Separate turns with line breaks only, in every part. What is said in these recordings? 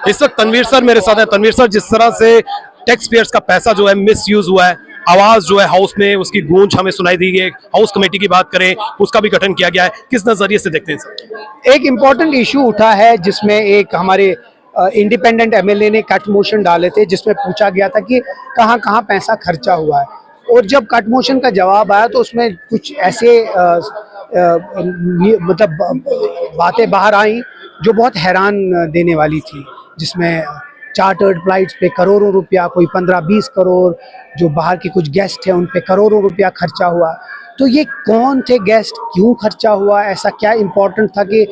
इस वक्त तनवीर सर मेरे साथ है। तनवीर सर, जिस तरह से टैक्स पेयर्स का पैसा जो है मिस यूज हुआ है, आवाज जो है हाउस में उसकी गूंज हमें सुनाई दी है। हाउस कमेटी की बात करें, उसका भी गठन किया गया है, किस नजरिए से देखते हैं सर?
एक इम्पॉर्टेंट इशू उठा है जिसमें एक हमारे इंडिपेंडेंट एमएलए ने कट मोशन डाले थे, जिसमें पूछा गया था कि कहाँ कहाँ पैसा खर्चा हुआ है। और जब कट मोशन का जवाब आया तो उसमें कुछ ऐसे मतलब बातें बाहर आई जो बहुत हैरान देने वाली थी, जिसमें चार्टर्ड फ्लाइट्स पे करोड़ों रुपया, कोई 15-20 करोड़, जो बाहर के कुछ गेस्ट हैं उन पे करोड़ों रुपया खर्चा हुआ। तो ये कौन थे गेस्ट, क्यों खर्चा हुआ, ऐसा क्या इम्पोर्टेंट था कि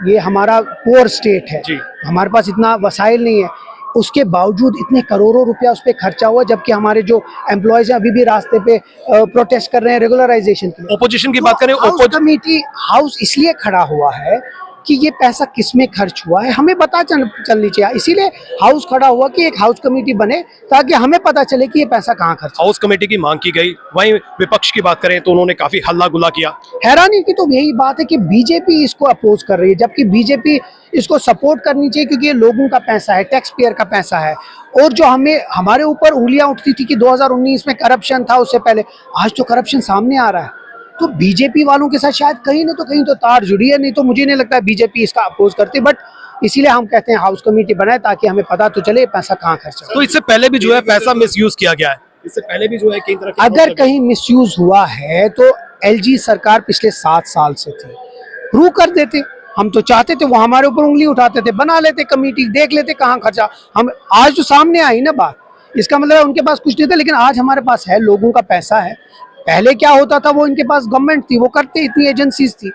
ये हमारा पुअर स्टेट है, हमारे पास इतना वसाइल नहीं है, उसके बावजूद इतने करोड़ों रुपया उस पर खर्चा हुआ, जबकि हमारे जो एम्प्लॉयज हैं अभी भी रास्ते पे प्रोटेस्ट कर रहे हैं रेगुलराइजेशन के लिए।
ओपोजिशन की बात करें,
कमेटी हाउस इसलिए खड़ा हुआ है कि ये पैसा किसमें खर्च हुआ है हमें पता चलनी चाहिए, इसीलिए हाउस खड़ा हुआ कि एक हाउस कमेटी बने ताकि हमें पता चले कि ये पैसा कहाँ खर्च।
हाउस कमेटी की मांग की गई, वहीं विपक्ष की बात करें तो उन्होंने काफी हल्ला गुल्ला किया।
हैरानी की तो यही बात है कि बीजेपी इसको अपोज कर रही है, जबकि बीजेपी इसको सपोर्ट करनी चाहिए क्योंकि ये लोगों का पैसा है, टैक्स पेयर का पैसा है। और जो हमारे ऊपर उंगलियां उठती थी कि 2019 में करप्शन था, उससे पहले, आज तो करप्शन सामने आ रहा है। तो बीजेपी वालों के साथ शायद कहीं ना कहीं तो तार जुड़ी है, नहीं तो मुझे नहीं लगता है बीजेपी इसका अपोज करती। बट इसीलिए हम कहते हैं हाउस कमेटी बनाए ताकि हमें पता तो चले पैसा कहाँ खर्च है।
तो इससे पहले भी जो है पैसा मिसयूज किया गया है, इससे पहले भी जो है कई तरह के
अगर कहीं मिसयूज हुआ है तो एलजी सरकार पिछले 7 साल से थी, प्रूव कर देते। हम तो चाहते थे वो हमारे ऊपर उंगली उठाते थे, बना लेते कमेटी, देख लेते कहाँ खर्चा। हम आज तो सामने आई ना बात, इसका मतलब उनके पास कुछ नहीं था, लेकिन आज हमारे पास है, लोगों का पैसा है। पहले क्या होता था, वो इनके पास गवर्नमेंट थी, वो करते, इतनी एजेंसीज थी।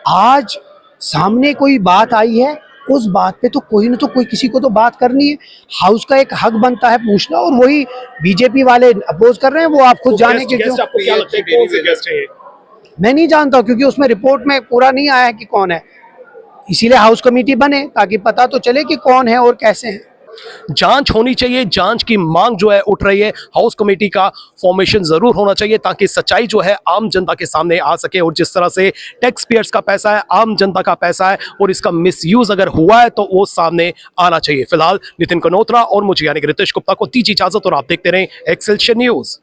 आज सामने कोई बात आई है, उस बात पे तो कोई ना तो कोई किसी को तो बात करनी है। हाउस का एक हक बनता है पूछना, और वही बीजेपी वाले अपोज कर रहे हैं। वो आप खुद जाने के क्यों,
आपको क्या लगता है कौन से गेस्ट हैं ये?
मैं नहीं जानता क्योंकि उसमें रिपोर्ट में पूरा नहीं आया है कि कौन है। इसीलिए हाउस कमेटी बने ताकि पता तो चले कि कौन है और कैसे है।
जांच होनी चाहिए, जांच की मांग जो है उठ रही है। हाउस कमेटी का फॉर्मेशन जरूर होना चाहिए ताकि सच्चाई जो है आम जनता के सामने आ सके। और जिस तरह से टैक्स पेयर्स का पैसा है, आम जनता का पैसा है, और इसका मिसयूज अगर हुआ है तो वो सामने आना चाहिए। फिलहाल नितिन कनोत्रा और मुझे यानी कि रितेश गुप्ता को दीजिए इजाजत, और आप देखते रहें एक्सेलशियर न्यूज।